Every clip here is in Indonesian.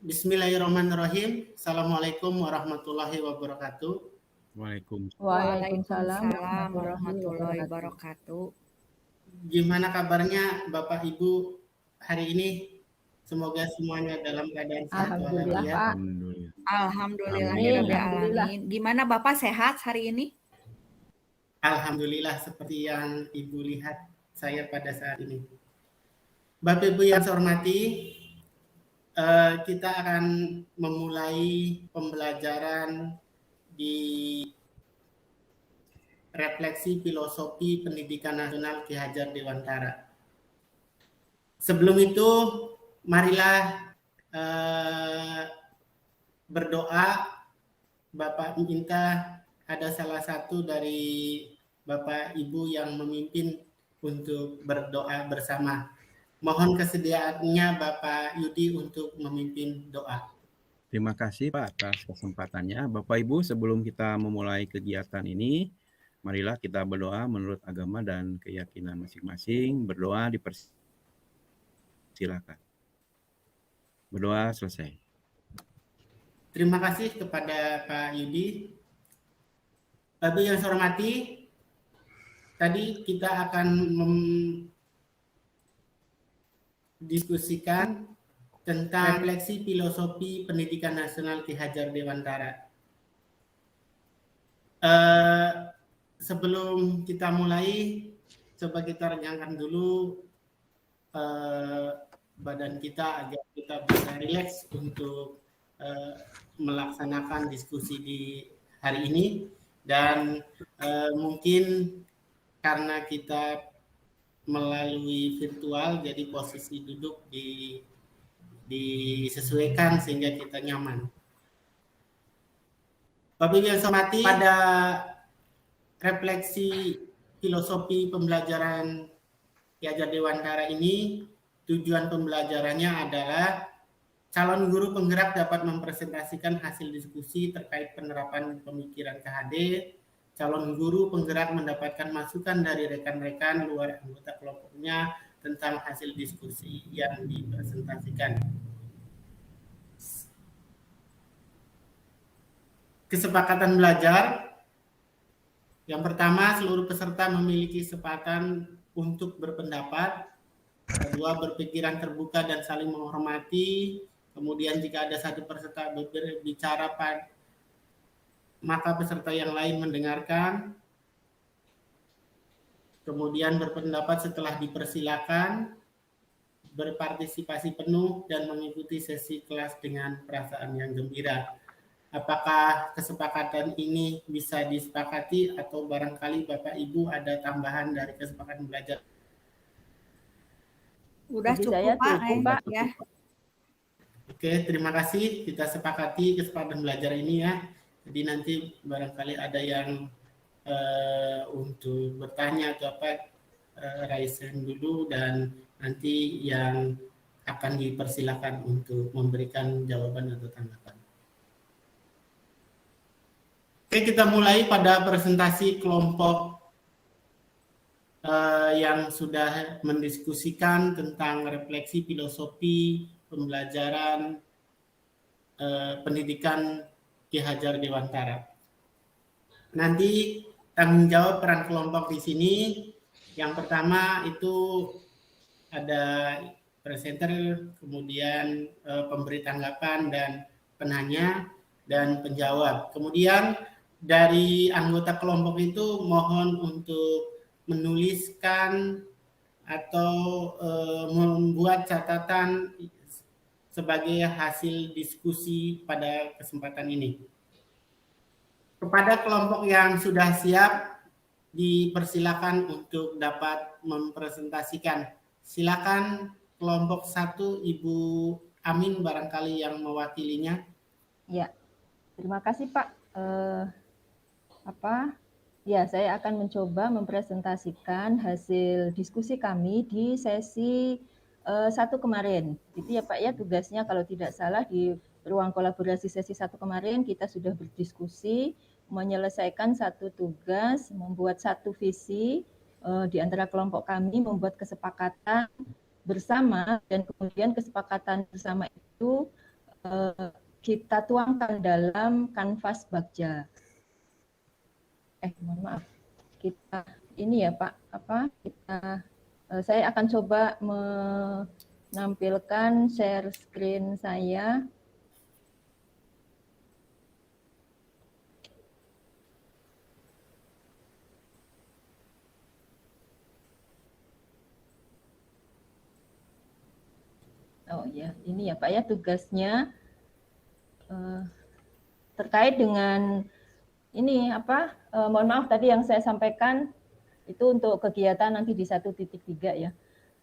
Bismillahirrahmanirrahim. Assalamualaikum warahmatullahi wabarakatuh. Waalaikumsalam warahmatullahi wabarakatuh. Gimana kabarnya Bapak Ibu hari ini? Semoga semuanya dalam keadaan sehat Alhamdulillah, walafiat. Pak. Alhamdulillah. Gimana Bapak sehat hari ini? Alhamdulillah seperti yang Ibu lihat saya pada saat ini. Bapak Ibu yang saya hormati, kita akan memulai pembelajaran di refleksi filosofi pendidikan nasional Ki Hajar Dewantara. Sebelum itu, marilah berdoa. Bapak minta ada salah satu dari Bapak Ibu yang memimpin untuk berdoa bersama. Mohon kesediaannya Bapak Yudi untuk memimpin doa. Terima kasih Pak atas kesempatannya. Bapak Ibu, sebelum kita memulai kegiatan ini, marilah kita berdoa menurut agama dan keyakinan masing-masing. Berdoa dipersilakan. Berdoa selesai. Terima kasih kepada Pak Yudi. Bapak yang saya hormati, tadi kita akan diskusikan tentang refleksi filosofi pendidikan nasional Ki Hajar Dewantara. Sebelum kita mulai, coba kita regangkan dulu badan kita agar kita bisa rileks untuk melaksanakan diskusi di hari ini. Dan mungkin karena kita melalui virtual, jadi posisi duduk disesuaikan sehingga kita nyaman. Bapak Ibu yang saya hormati, pada refleksi filosofi pembelajaran Ki Hajar Dewantara ini, tujuan pembelajarannya adalah calon guru penggerak dapat mempresentasikan hasil diskusi terkait penerapan pemikiran KHD. Calon guru penggerak mendapatkan masukan dari rekan-rekan luar anggota kelompoknya tentang hasil diskusi yang dipresentasikan. Kesepakatan belajar. Yang pertama, seluruh peserta memiliki kesempatan untuk berpendapat. Kedua, berpikiran terbuka dan saling menghormati. Kemudian jika ada satu peserta berbicara, maka peserta yang lain mendengarkan. Kemudian berpendapat setelah dipersilakan, berpartisipasi penuh, dan mengikuti sesi kelas dengan perasaan yang gembira. Apakah kesepakatan ini bisa disepakati atau barangkali Bapak Ibu ada tambahan dari kesepakatan belajar? Udah cukup Pak ya. Oke, terima kasih. Kita sepakati kesepakatan belajar ini ya. Jadi nanti barangkali ada yang untuk bertanya atau apa, raise hand dulu, dan nanti yang akan dipersilakan untuk memberikan jawaban atau tanggapan. Oke, kita mulai pada presentasi kelompok yang sudah mendiskusikan tentang refleksi filosofi pembelajaran pendidikan Ki Hajar Dewantara. Nanti tanggung jawab peran kelompok di sini. Yang pertama itu ada presenter, kemudian pemberi tanggapan dan penanya, dan penjawab. Kemudian dari anggota kelompok itu mohon untuk menuliskan atau membuat catatan sebagai hasil diskusi pada kesempatan ini. Kepada kelompok yang sudah siap, dipersilakan untuk dapat mempresentasikan. Silakan kelompok 1, Ibu Amin barangkali yang mewakilinya. Ya, terima kasih Pak. Ya, saya akan mencoba mempresentasikan hasil diskusi kami di sesi 1 kemarin. Itu ya Pak ya, tugasnya kalau tidak salah di ruang kolaborasi sesi 1 kemarin kita sudah berdiskusi menyelesaikan satu tugas, membuat satu visi di antara kelompok kami, membuat kesepakatan bersama, dan kemudian kesepakatan bersama itu kita tuangkan dalam kanvas Bagja. Mohon maaf, kita ini ya Pak, saya akan coba menampilkan share screen saya. Oh ya, ini ya Pak ya tugasnya terkait dengan ini mohon maaf tadi yang saya sampaikan itu untuk kegiatan nanti di 1.3 ya,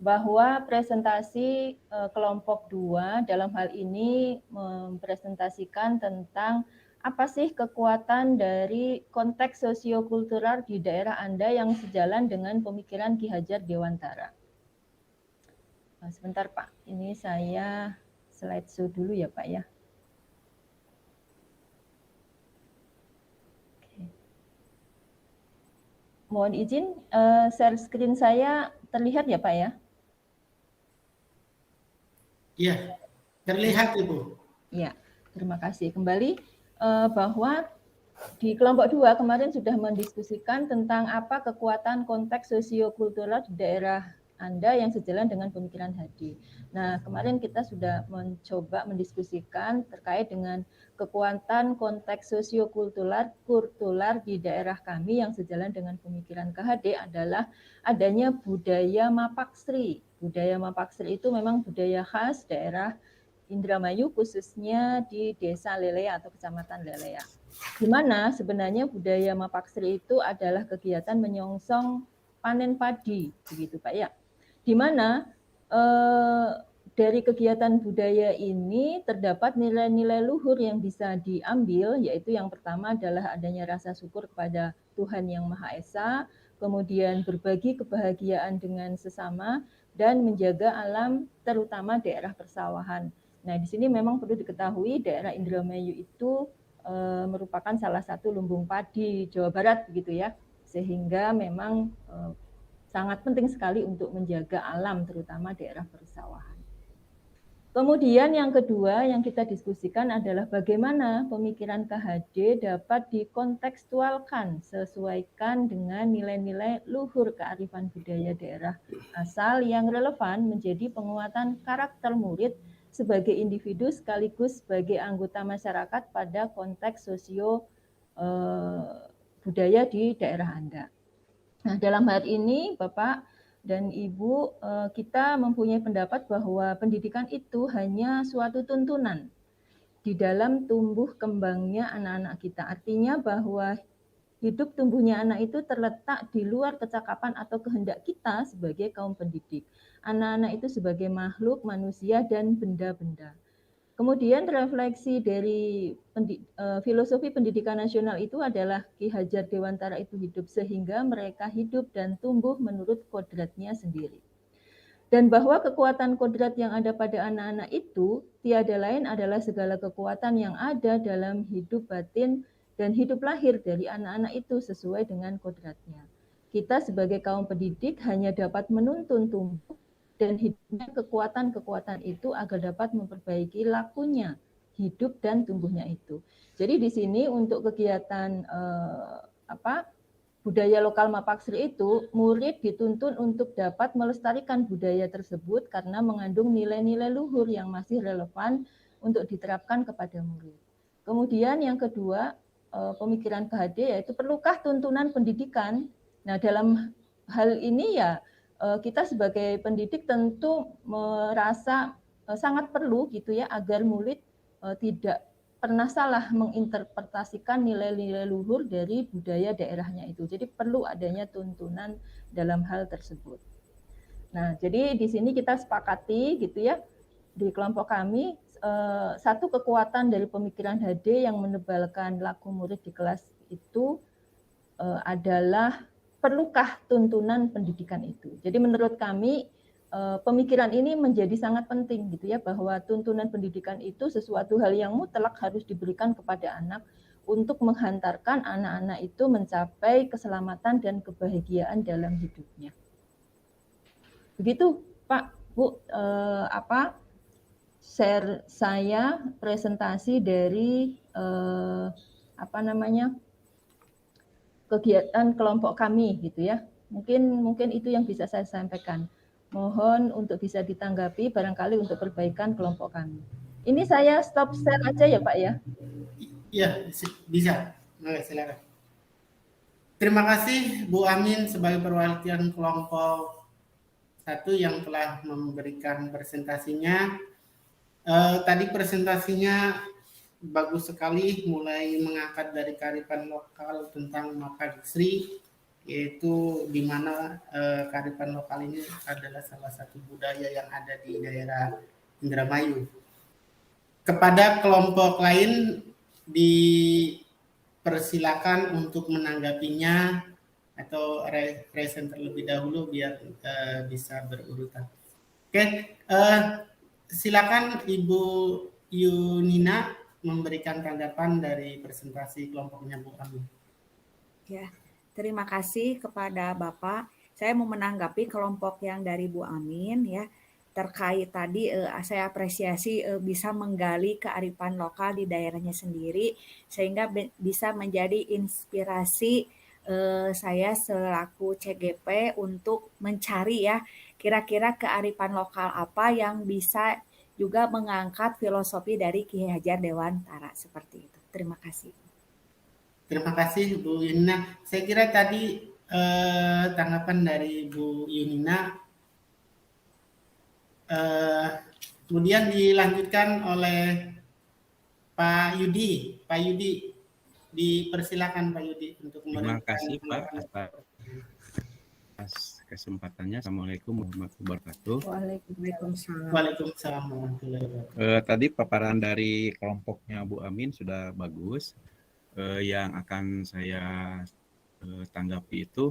bahwa presentasi kelompok 2 dalam hal ini mempresentasikan tentang apa sih kekuatan dari konteks sosiokultural di daerah Anda yang sejalan dengan pemikiran Ki Hajar Dewantara. Sebentar Pak, ini saya slideshow dulu ya Pak ya. Mohon izin, share screen saya terlihat ya Pak ya? Iya, terlihat Ibu. Ya, terima kasih. Kembali bahwa di kelompok 2 kemarin sudah mendiskusikan tentang apa kekuatan konteks sosiokultural di daerah Anda yang sejalan dengan pemikiran HD. Nah, kemarin kita sudah mencoba mendiskusikan terkait dengan kekuatan konteks sosiokultural di daerah kami yang sejalan dengan pemikiran KHD adalah adanya budaya Mapaksri. Budaya Mapaksri itu memang budaya khas daerah Indramayu, khususnya di Desa Lelea atau Kecamatan Lelea. Di mana sebenarnya budaya Mapaksri itu adalah kegiatan menyongsong panen padi, begitu Pak ya. Di mana dari kegiatan budaya ini terdapat nilai-nilai luhur yang bisa diambil, yaitu yang pertama adalah adanya rasa syukur kepada Tuhan Yang Maha Esa, kemudian berbagi kebahagiaan dengan sesama, dan menjaga alam terutama daerah persawahan. Nah, di sini memang perlu diketahui daerah Indramayu itu merupakan salah satu lumbung padi Jawa Barat begitu ya, sehingga memang sangat penting sekali untuk menjaga alam terutama daerah persawahan. Kemudian yang kedua yang kita diskusikan adalah bagaimana pemikiran KHD dapat dikontekstualkan sesuaikan dengan nilai-nilai luhur kearifan budaya daerah asal yang relevan menjadi penguatan karakter murid sebagai individu sekaligus sebagai anggota masyarakat pada konteks sosio budaya di daerah Anda. Nah, dalam hal ini Bapak dan Ibu, kita mempunyai pendapat bahwa pendidikan itu hanya suatu tuntunan di dalam tumbuh kembangnya anak-anak kita. Artinya bahwa hidup tumbuhnya anak itu terletak di luar kecakapan atau kehendak kita sebagai kaum pendidik. Anak-anak itu sebagai makhluk, manusia, dan benda-benda. Kemudian refleksi dari filosofi pendidikan nasional itu adalah Ki Hajar Dewantara itu hidup sehingga mereka hidup dan tumbuh menurut kodratnya sendiri. Dan bahwa kekuatan kodrat yang ada pada anak-anak itu tiada lain adalah segala kekuatan yang ada dalam hidup batin dan hidup lahir dari anak-anak itu sesuai dengan kodratnya. Kita sebagai kaum pendidik hanya dapat menuntun tumbuh dan hidupnya kekuatan-kekuatan itu agar dapat memperbaiki lakunya hidup dan tumbuhnya itu. Jadi di sini untuk kegiatan budaya lokal Mapaksri itu murid dituntun untuk dapat melestarikan budaya tersebut karena mengandung nilai-nilai luhur yang masih relevan untuk diterapkan kepada murid. Kemudian yang kedua, pemikiran KHD yaitu perlukah tuntunan pendidikan. Nah, dalam hal ini ya kita sebagai pendidik tentu merasa sangat perlu gitu ya agar murid tidak pernah salah menginterpretasikan nilai-nilai luhur dari budaya daerahnya itu. Jadi perlu adanya tuntunan dalam hal tersebut. Nah, jadi di sini kita sepakati gitu ya di kelompok kami satu kekuatan dari pemikiran HD yang menebalkan laku murid di kelas itu adalah perlukah tuntunan pendidikan itu. Jadi menurut kami pemikiran ini menjadi sangat penting gitu ya bahwa tuntunan pendidikan itu sesuatu hal yang mutlak harus diberikan kepada anak untuk menghantarkan anak-anak itu mencapai keselamatan dan kebahagiaan dalam hidupnya. Begitu Pak, Bu, share saya presentasi dari kegiatan kelompok kami gitu ya. Mungkin itu yang bisa saya sampaikan. Mohon untuk bisa ditanggapi barangkali untuk perbaikan kelompok kami. Ini saya stop share aja ya Pak ya. Iya, bisa. Oke, silakan. Terima kasih Bu Amin sebagai perwakilan kelompok 1 yang telah memberikan presentasinya. Tadi presentasinya bagus sekali, mulai mengangkat dari kearifan lokal tentang Mapagri, yaitu di mana kearifan lokal ini adalah salah satu budaya yang ada di daerah Indramayu. Kepada kelompok lain dipersilakan untuk menanggapinya atau present terlebih dahulu biar bisa berurutan. Oke, silakan Ibu Yunina memberikan tanggapan dari presentasi kelompoknya Bu Amin. Ya, terima kasih kepada Bapak. Saya mau menanggapi kelompok yang dari Bu Amin ya. Terkait tadi saya apresiasi bisa menggali kearifan lokal di daerahnya sendiri sehingga bisa menjadi inspirasi saya selaku CGP untuk mencari ya kira-kira kearifan lokal apa yang bisa juga mengangkat filosofi dari Ki Hajar Dewantara seperti itu. Terima kasih. Terima kasih Bu Yunina. Saya kira tadi tanggapan dari Bu Yunina. Kemudian dilanjutkan oleh Pak Yudi. Pak Yudi, dipersilakan Pak Yudi untuk Terima memberikan kasih Pak atas kesempatannya. Assalamualaikum warahmatullahi wabarakatuh. Waalaikumsalam. Waalaikumsalam warahmatullahi wabarakatuh. Tadi paparan dari kelompoknya Bu Amin sudah bagus. Yang akan saya tanggapi itu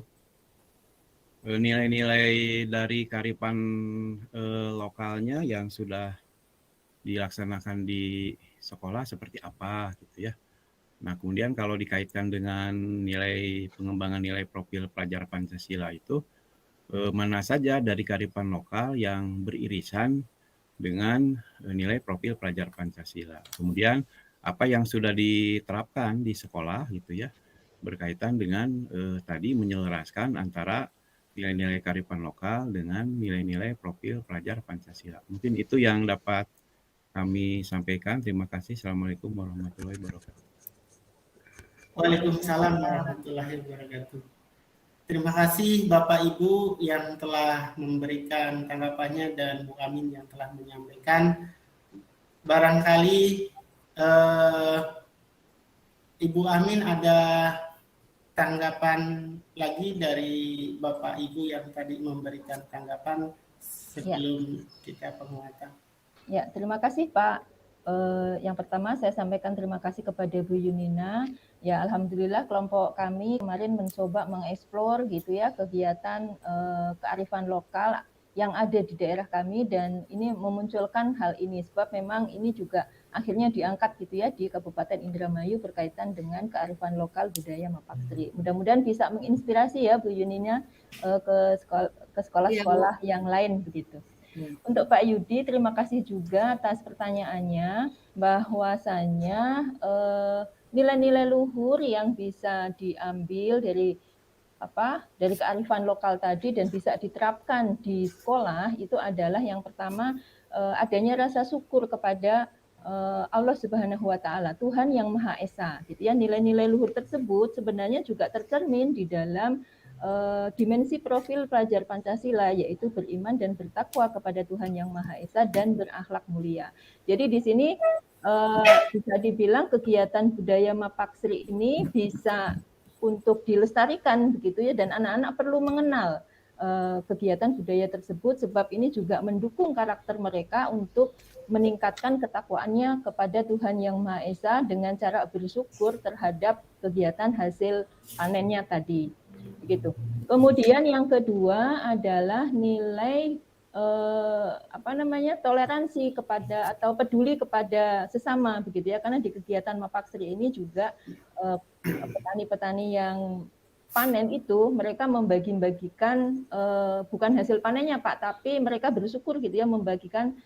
nilai-nilai dari kearifan lokalnya yang sudah dilaksanakan di sekolah seperti apa gitu ya. Nah, kemudian kalau dikaitkan dengan nilai pengembangan nilai profil pelajar Pancasila itu mana saja dari kearifan lokal yang beririsan dengan nilai profil pelajar Pancasila. Kemudian apa yang sudah diterapkan di sekolah gitu ya berkaitan dengan tadi menyelaraskan antara nilai-nilai kearifan lokal dengan nilai-nilai profil pelajar Pancasila. Mungkin itu yang dapat kami sampaikan. Terima kasih. Assalamualaikum warahmatullahi wabarakatuh. Waalaikumsalam warahmatullahi wabarakatuh. Terima kasih Bapak Ibu yang telah memberikan tanggapannya dan Bu Amin yang telah menyampaikan. Barangkali Ibu Amin ada tanggapan lagi dari Bapak Ibu yang tadi memberikan tanggapan sebelum kita penguatan. Ya, terima kasih Pak. Yang pertama saya sampaikan terima kasih kepada Bu Yunina. Ya, alhamdulillah kelompok kami kemarin mencoba mengeksplor gitu ya kegiatan kearifan lokal yang ada di daerah kami dan ini memunculkan hal ini sebab memang ini juga akhirnya diangkat gitu ya di Kabupaten Indramayu berkaitan dengan kearifan lokal budaya Mapagri. Mudah-mudahan bisa menginspirasi ya Bu Yunina ke sekolah-sekolah yang lain begitu. Untuk Pak Yudi, terima kasih juga atas pertanyaannya bahwasanya nilai-nilai luhur yang bisa diambil dari kearifan lokal tadi dan bisa diterapkan di sekolah itu adalah yang pertama adanya rasa syukur kepada Allah Subhanahu wa taala, Tuhan yang Maha Esa gitu ya. Nilai-nilai luhur tersebut sebenarnya juga tercermin di dalam dimensi profil pelajar Pancasila yaitu beriman dan bertakwa kepada Tuhan yang Maha Esa dan berakhlak mulia. Jadi di sini bisa dibilang kegiatan budaya Mapagri ini bisa untuk dilestarikan begitu ya dan anak-anak perlu mengenal kegiatan budaya tersebut sebab ini juga mendukung karakter mereka untuk meningkatkan ketakwaannya kepada Tuhan yang Maha Esa dengan cara bersyukur terhadap kegiatan hasil panennya tadi. Begitu. Kemudian yang kedua adalah nilai toleransi kepada atau peduli kepada sesama begitu ya karena di kegiatan Mapagri ini juga petani-petani yang panen itu mereka membagi-bagikan bukan hasil panennya Pak tapi mereka bersyukur gitu ya membagikan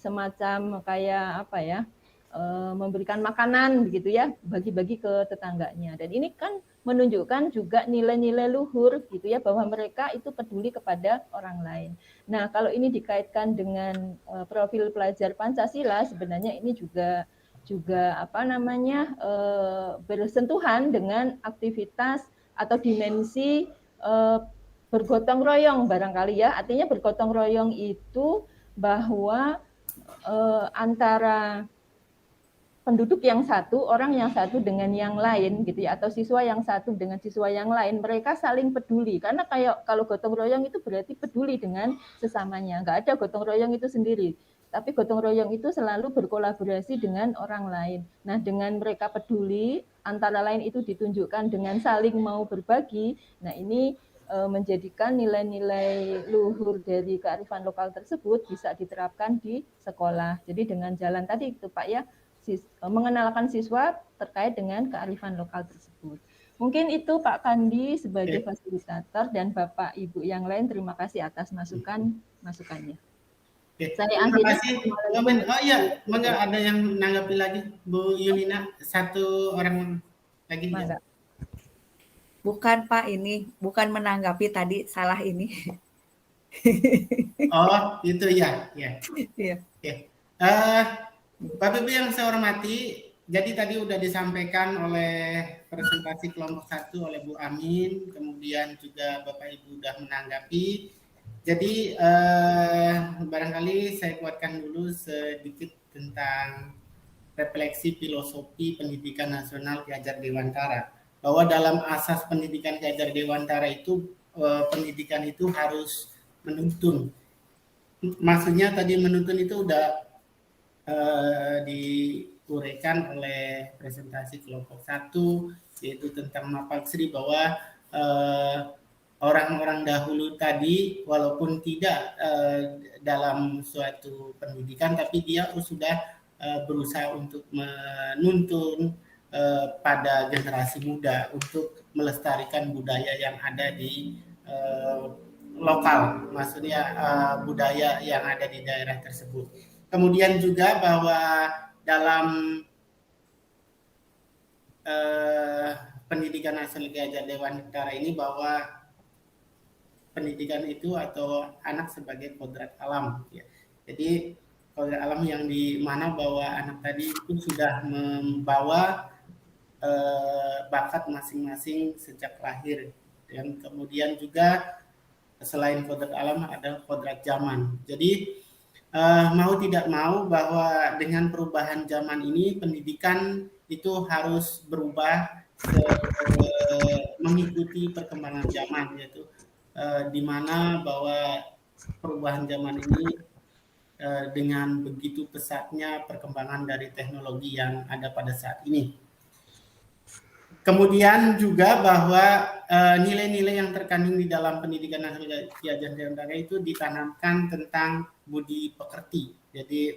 semacam kayak apa ya, memberikan makanan begitu ya, bagi-bagi ke tetangganya. Dan ini kan menunjukkan juga nilai-nilai luhur gitu ya, bahwa mereka itu peduli kepada orang lain. Nah, kalau ini dikaitkan dengan profil pelajar Pancasila, sebenarnya ini juga apa namanya, bersentuhan dengan aktivitas atau dimensi bergotong royong barangkali ya. Artinya bergotong royong itu bahwa antara penduduk yang satu, orang yang satu dengan yang lain gitu ya, atau siswa yang satu dengan siswa yang lain, mereka saling peduli. Karena kayak kalau gotong royong itu berarti peduli dengan sesamanya. Nggak ada gotong royong itu sendiri. Tapi gotong royong itu selalu berkolaborasi dengan orang lain. Nah, dengan mereka peduli, antara lain itu ditunjukkan dengan saling mau berbagi. Nah, ini menjadikan nilai-nilai luhur dari kearifan lokal tersebut bisa diterapkan di sekolah. Jadi dengan jalan tadi itu Pak ya, mengenalkan siswa terkait dengan kearifan lokal tersebut. Mungkin itu Pak Kandi sebagai fasilitator dan Bapak Ibu yang lain, terima kasih atas masukannya. Saya Terima kasih. Oh iya, mangga ada yang menanggapi lagi, Bu Yunina, satu orang lagi. Ya. Bukan Pak, ini bukan menanggapi tadi, salah ini. Oh, itu ya. Iya. Bapak Ibu yang saya hormati, jadi tadi sudah disampaikan oleh presentasi kelompok 1 oleh Bu Amin, kemudian juga Bapak Ibu sudah menanggapi. Jadi barangkali saya kuatkan dulu sedikit tentang refleksi filosofi pendidikan nasional Ki Hajar Dewantara. Bahwa dalam asas pendidikan Ki Hajar Dewantara itu pendidikan itu harus menuntun. Maksudnya tadi menuntun itu udah diuraikan oleh presentasi kelompok 1, yaitu tentang Mapagri, bahwa orang-orang dahulu tadi walaupun tidak dalam suatu pendidikan, tapi dia sudah berusaha untuk menuntun pada generasi muda untuk melestarikan budaya yang ada di lokal, maksudnya budaya yang ada di daerah tersebut. Kemudian juga bahwa dalam pendidikan nasional Ki Hajar Dewantara ini, bahwa pendidikan itu atau anak sebagai kodrat alam. Ya. Jadi kodrat alam yang dimana bahwa anak tadi itu sudah membawa bakat masing-masing sejak lahir. Dan kemudian juga selain kodrat alam ada kodrat zaman. Jadi mau tidak mau bahwa dengan perubahan zaman ini pendidikan itu harus berubah mengikuti perkembangan zaman, yaitu di mana bahwa perubahan zaman ini dengan begitu pesatnya perkembangan dari teknologi yang ada pada saat ini. Kemudian juga bahwa nilai-nilai yang terkandung di dalam pendidikan nasional Ki Hajar Dewantara itu ditanamkan tentang budi pekerti. Jadi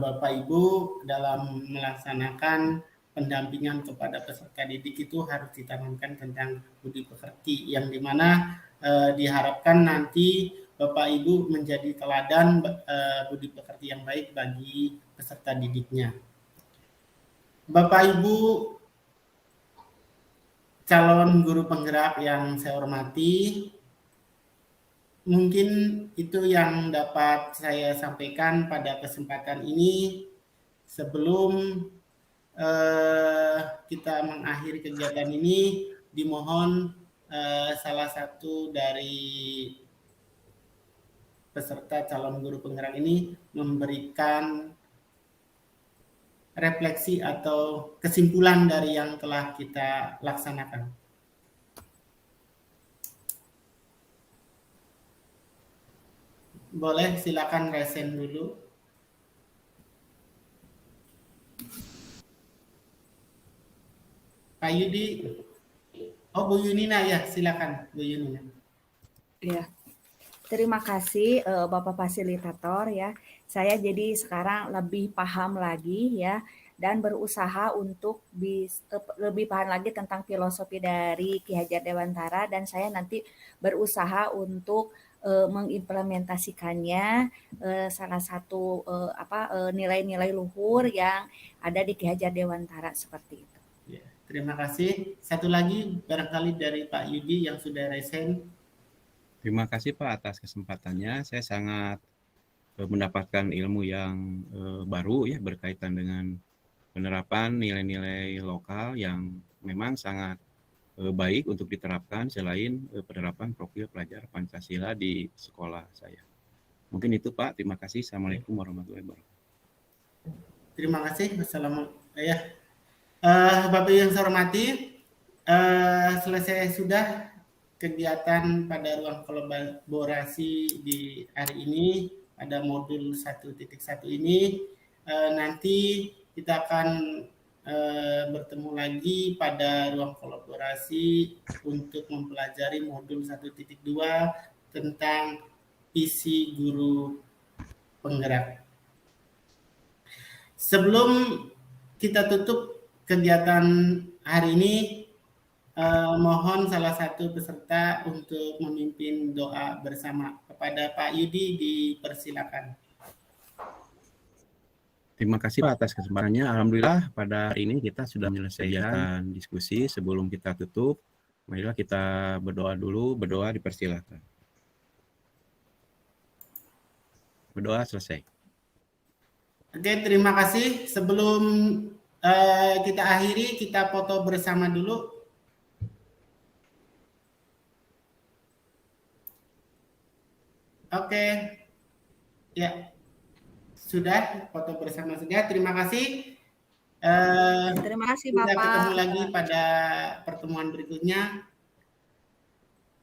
Bapak Ibu dalam melaksanakan pendampingan kepada peserta didik itu harus ditanamkan tentang budi pekerti, yang dimana diharapkan nanti Bapak Ibu menjadi teladan budi pekerti yang baik bagi peserta didiknya. Bapak Ibu calon guru penggerak yang saya hormati, mungkin itu yang dapat saya sampaikan pada kesempatan ini. Sebelum kita mengakhiri kegiatan ini, dimohon salah satu dari peserta calon guru penggerak ini memberikan refleksi atau kesimpulan dari yang telah kita laksanakan. Boleh, silakan resen dulu. Pak Yudi. Oh, Bu Yunina ya, silakan Bu Yunina. Ya. Terima kasih Bapak fasilitator ya. Saya jadi sekarang lebih paham lagi ya dan berusaha untuk lebih paham lagi tentang filosofi dari Ki Hajar Dewantara, dan saya nanti berusaha untuk mengimplementasikannya salah satu nilai-nilai luhur yang ada di Ki Hajar Dewantara seperti itu. Ya, terima kasih. Satu lagi barangkali dari Pak Yudi yang sudah resen. Terima kasih Pak atas kesempatannya. Saya sangat mendapatkan ilmu yang baru ya berkaitan dengan penerapan nilai-nilai lokal yang memang sangat baik untuk diterapkan selain penerapan profil pelajar Pancasila di sekolah saya. Mungkin itu Pak. Terima kasih. Assalamualaikum warahmatullahi wabarakatuh. Terima kasih. Wassalamualaikum. Bapak yang saya hormati, selesai sudah kegiatan pada ruang kolaborasi di hari ini pada modul 1.1 ini. Nanti kita akan bertemu lagi pada ruang kolaborasi untuk mempelajari modul 1.2 tentang visi guru penggerak. Sebelum kita tutup kegiatan hari ini, mohon salah satu peserta untuk memimpin doa bersama. Kepada Pak Yudi dipersilakan. Terima kasih Pak atas kesempatannya. Alhamdulillah pada hari ini kita sudah menyelesaikan diskusi. Sebelum kita tutup, marilah kita berdoa dulu. Berdoa dipersilakan. Berdoa selesai. Oke, terima kasih. Sebelum kita akhiri, kita foto bersama dulu. Oke. Ya. Sudah, foto bersama sudah. Terima kasih. Terima kasih kita Bapak. Ketemu lagi pada pertemuan berikutnya.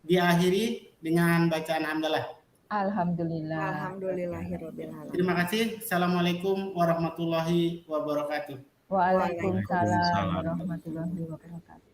Diakhiri dengan bacaan hamdalah. Alhamdulillah. Alhamdulillahirabbil alamin. Terima kasih. Assalamualaikum warahmatullahi wabarakatuh. Waalaikumsalam warahmatullahi wabarakatuh.